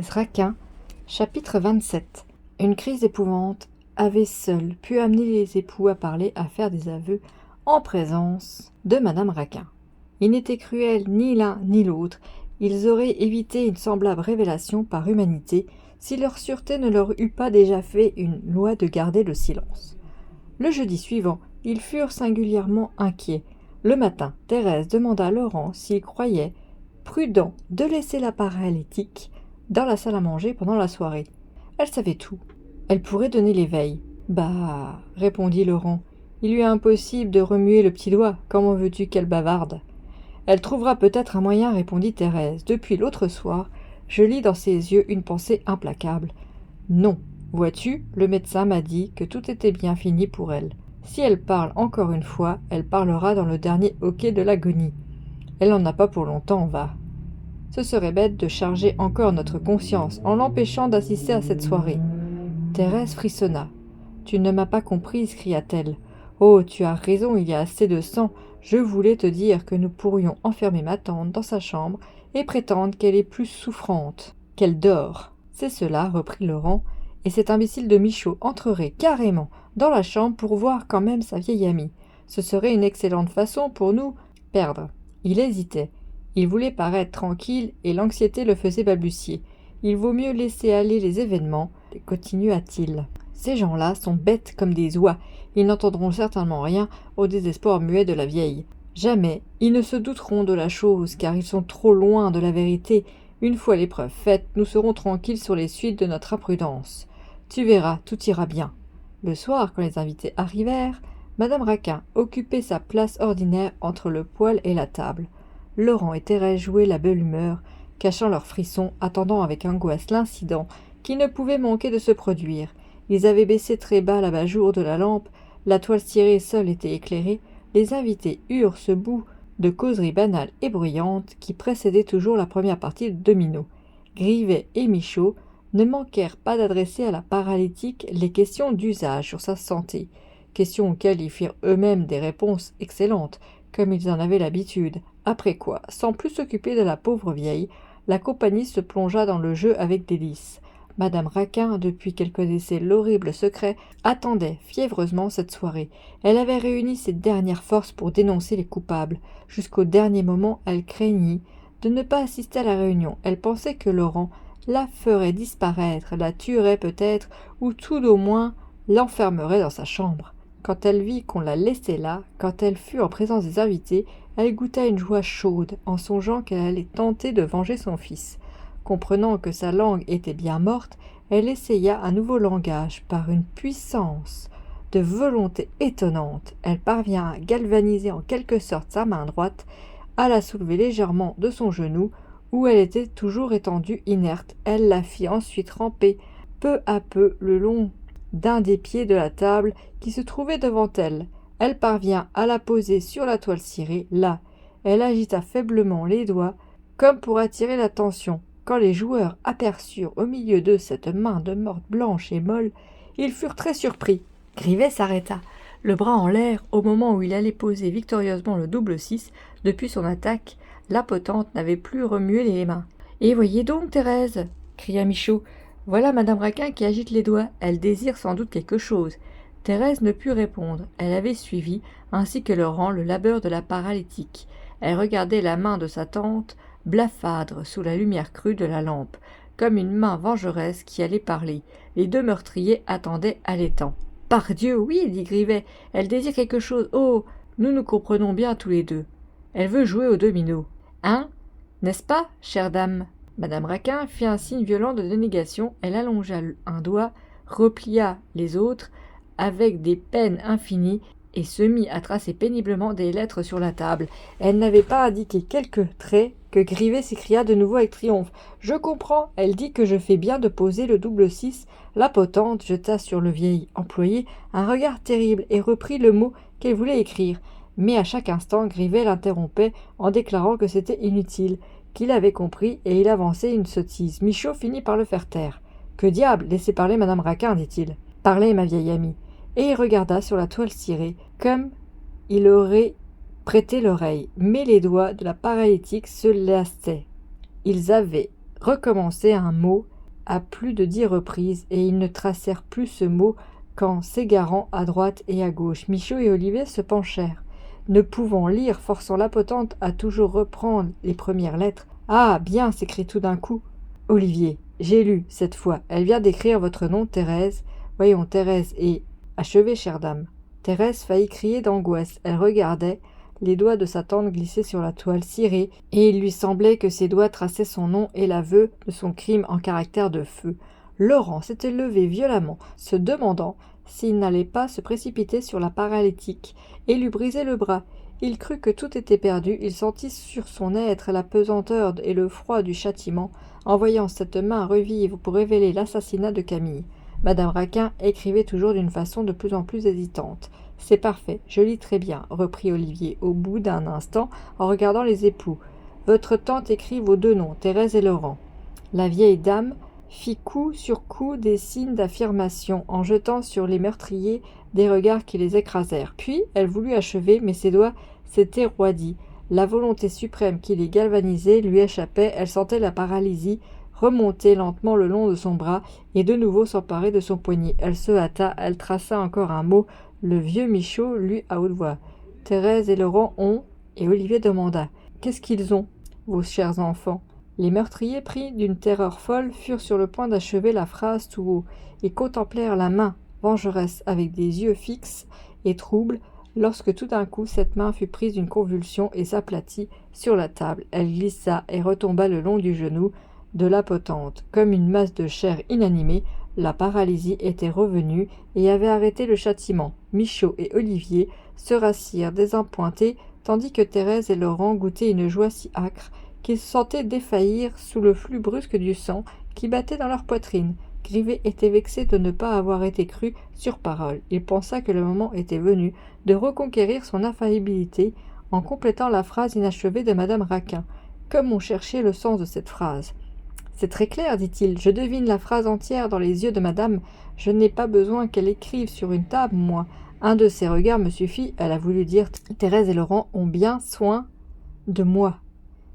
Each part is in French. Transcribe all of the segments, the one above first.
Raquin, chapitre 27. Une crise d'épouvante avait seule pu amener les époux à parler, à faire des aveux en présence de madame Raquin. Ils n'étaient cruels ni l'un ni l'autre, ils auraient évité une semblable révélation par humanité si leur sûreté ne leur eût pas déjà fait une loi de garder le silence. Le jeudi suivant, ils furent singulièrement inquiets. Le matin, Thérèse demanda à Laurent s'il croyait prudent de laisser la paralytique dans la salle à manger pendant la soirée. Elle savait tout. Elle pourrait donner l'éveil. Bah, répondit Laurent, il lui est impossible de remuer le petit doigt. Comment veux-tu qu'elle bavarde ? Elle trouvera peut-être un moyen, répondit Thérèse. Depuis l'autre soir, je lis dans ses yeux une pensée implacable. Non, vois-tu, le médecin m'a dit que tout était bien fini pour elle. Si elle parle encore une fois, elle parlera dans le dernier hoquet de l'agonie. Elle n'en a pas pour longtemps, va. Ce serait bête de charger encore notre conscience en l'empêchant d'assister à cette soirée. Thérèse frissonna. « Tu ne m'as pas comprise, cria-t-elle. Oh, tu as raison, il y a assez de sang. Je voulais te dire que nous pourrions enfermer ma tante dans sa chambre et prétendre qu'elle est plus souffrante, qu'elle dort. C'est cela, reprit Laurent, et cet imbécile de Michaud entrerait carrément dans la chambre pour voir quand même sa vieille amie. Ce serait une excellente façon pour nous perdre. Il hésitait. Il voulait paraître tranquille et l'anxiété le faisait balbutier. Il vaut mieux laisser aller les événements, continua-t-il. Ces gens-là sont bêtes comme des oies. Ils n'entendront certainement rien au désespoir muet de la vieille. Jamais ils ne se douteront de la chose, car ils sont trop loin de la vérité. Une fois l'épreuve faite, nous serons tranquilles sur les suites de notre imprudence. Tu verras, tout ira bien. Le soir, quand les invités arrivèrent, madame Raquin occupait sa place ordinaire entre le poêle et la table. Laurent et Thérèse jouaient la belle humeur, cachant leurs frissons, attendant avec angoisse l'incident qui ne pouvait manquer de se produire. Ils avaient baissé très bas l'abat-jour de la lampe, la toile cirée seule était éclairée, les invités eurent ce bout de causerie banale et bruyante qui précédait toujours la première partie de Domino. Grivet et Michaud ne manquèrent pas d'adresser à la paralytique les questions d'usage sur sa santé, questions auxquelles ils firent eux-mêmes des réponses excellentes, comme ils en avaient l'habitude. Après quoi, sans plus s'occuper de la pauvre vieille, la compagnie se plongea dans le jeu avec délice. Madame Raquin, depuis qu'elle connaissait l'horrible secret, attendait fiévreusement cette soirée. Elle avait réuni ses dernières forces pour dénoncer les coupables. Jusqu'au dernier moment, elle craignit de ne pas assister à la réunion. Elle pensait que Laurent la ferait disparaître, la tuerait peut-être, ou tout au moins l'enfermerait dans sa chambre. Quand elle vit qu'on la laissait là, quand elle fut en présence des invités, elle goûta une joie chaude en songeant qu'elle allait tenter de venger son fils. Comprenant que sa langue était bien morte, elle essaya un nouveau langage. Par une puissance de volonté étonnante, elle parvint à galvaniser en quelque sorte sa main droite, à la soulever légèrement de son genou, où elle était toujours étendue inerte. Elle la fit ensuite ramper peu à peu le long d'un des pieds de la table qui se trouvait devant elle. Elle parvint à la poser sur la toile cirée. Là, elle agita faiblement les doigts, comme pour attirer l'attention. Quand les joueurs aperçurent au milieu d'eux cette main de morte blanche et molle, ils furent très surpris. Grivet s'arrêta, le bras en l'air, au moment où il allait poser victorieusement le double 6. Depuis son attaque, l'impotente n'avait plus remué les mains. « Et voyez donc, Thérèse !» cria Michaud. « Voilà madame Raquin qui agite les doigts. Elle désire sans doute quelque chose. » Thérèse ne put répondre. Elle avait suivi, ainsi que Laurent, le labeur de la paralytique. Elle regardait la main de sa tante, blafâtre sous la lumière crue de la lampe, comme une main vengeresse qui allait parler. Les deux meurtriers attendaient haletant. « Pardieu, oui, dit Grivet, elle désire quelque chose. Oh, nous nous comprenons bien tous les deux. Elle veut jouer au domino. Hein ? N'est-ce pas, chère dame ?» Madame Raquin fit un signe violent de dénégation. Elle allongea un doigt, replia les autres avec des peines infinies et se mit à tracer péniblement des lettres sur la table. Elle n'avait pas indiqué quelques traits que Grivet s'écria de nouveau avec triomphe. « Je comprends, elle dit que je fais bien de poser le double 6. » La potente jeta sur le vieil employé un regard terrible et reprit le mot qu'elle voulait écrire. Mais à chaque instant, Grivet l'interrompait en déclarant que c'était inutile, qu'il avait compris, et il avançait une sottise. Michaud finit par le faire taire. « Que diable, laissez parler madame Raquin, dit-il. Parlez, ma vieille amie. » Et il regarda sur la toile cirée, comme il aurait prêté l'oreille. Mais les doigts de la paralytique se lassaient. Ils avaient recommencer un mot à plus de 10 reprises, et ils ne tracèrent plus ce mot qu'en s'égarant à droite et à gauche. Michaud et Olivier se penchèrent, ne pouvant lire, forçant la potente à toujours reprendre les premières lettres. « Ah, bien !» s'écrie tout d'un coup Olivier. « J'ai lu, cette fois. Elle vient d'écrire votre nom, Thérèse. Voyons, Thérèse, et... achevez, chère dame. » Thérèse faillit crier d'angoisse. Elle regardait, les doigts de sa tante glissaient sur la toile cirée, et il lui semblait que ses doigts traçaient son nom et l'aveu de son crime en caractères de feu. Laurent s'était levé violemment, se demandant s'il n'allait pas se précipiter sur la paralytique et lui briser le bras. Il crut que tout était perdu, il sentit sur son être la pesanteur et le froid du châtiment, en voyant cette main revivre pour révéler l'assassinat de Camille. Madame Raquin écrivait toujours d'une façon de plus en plus hésitante. « C'est parfait, je lis très bien, » reprit Olivier, au bout d'un instant, en regardant les époux. « Votre tante écrit vos deux noms, Thérèse et Laurent. » La vieille dame fit coup sur coup des signes d'affirmation, en jetant sur les meurtriers des regards qui les écrasèrent. Puis elle voulut achever, mais ses doigts s'étaient roidis. La volonté suprême qui les galvanisait lui échappait, elle sentait la paralysie remonter lentement le long de son bras et de nouveau s'emparer de son poignet. Elle se hâta, elle traça encore un mot. Le vieux Michaud lut à haute voix. « Thérèse et Laurent ont... » Et Olivier demanda. « Qu'est-ce qu'ils ont, vos chers enfants ?» Les meurtriers, pris d'une terreur folle, furent sur le point d'achever la phrase tout haut, et contemplèrent la main vengeresse avec des yeux fixes et troubles, lorsque tout d'un coup cette main fut prise d'une convulsion et s'aplatit sur la table. Elle glissa et retomba le long du genou de la potente. Comme une masse de chair inanimée, la paralysie était revenue et avait arrêté le châtiment. Michaud et Olivier se rassirent désappointés, tandis que Thérèse et Laurent goûtaient une joie si âcre qu'ils se sentaient défaillir sous le flux brusque du sang qui battait dans leur poitrine. Grivet était vexé de ne pas avoir été cru sur parole. Il pensa que le moment était venu de reconquérir son infaillibilité en complétant la phrase inachevée de Madame Raquin. Comme on cherchait le sens de cette phrase. « C'est très clair, dit-il, je devine la phrase entière dans les yeux de madame. Je n'ai pas besoin qu'elle écrive sur une table, moi. Un de ses regards me suffit. Elle a voulu dire « Thérèse et Laurent ont bien soin de moi. »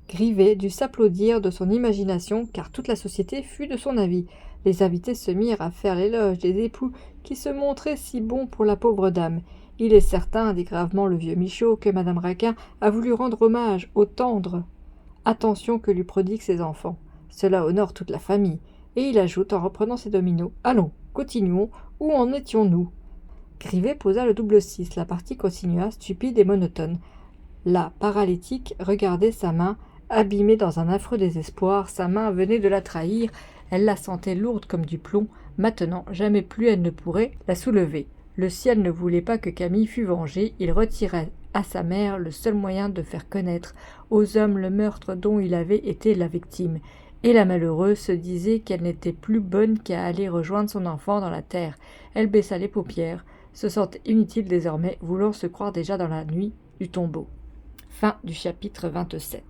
Grivet dut s'applaudir de son imagination, car toute la société fut de son avis. Les invités se mirent à faire l'éloge des époux qui se montraient si bons pour la pauvre dame. Il est certain, dit gravement le vieux Michaud, que madame Raquin a voulu rendre hommage aux tendres attentions que lui prodiguent ses enfants. Cela honore toute la famille. Et il ajoute, en reprenant ses dominos, « Allons, continuons. Où en étions-nous » Grivet posa le double 6. La partie continua, stupide et monotone. La paralytique regardait sa main, abîmée dans un affreux désespoir. Sa main venait de la trahir. Elle la sentait lourde comme du plomb. Maintenant, jamais plus elle ne pourrait la soulever. Le ciel ne voulait pas que Camille fût vengée. Il retirait à sa mère le seul moyen de faire connaître aux hommes le meurtre dont il avait été la victime. Et la malheureuse se disait qu'elle n'était plus bonne qu'à aller rejoindre son enfant dans la terre. Elle baissa les paupières, se sentait inutile désormais, voulant se croire déjà dans la nuit du tombeau. Fin du chapitre 27.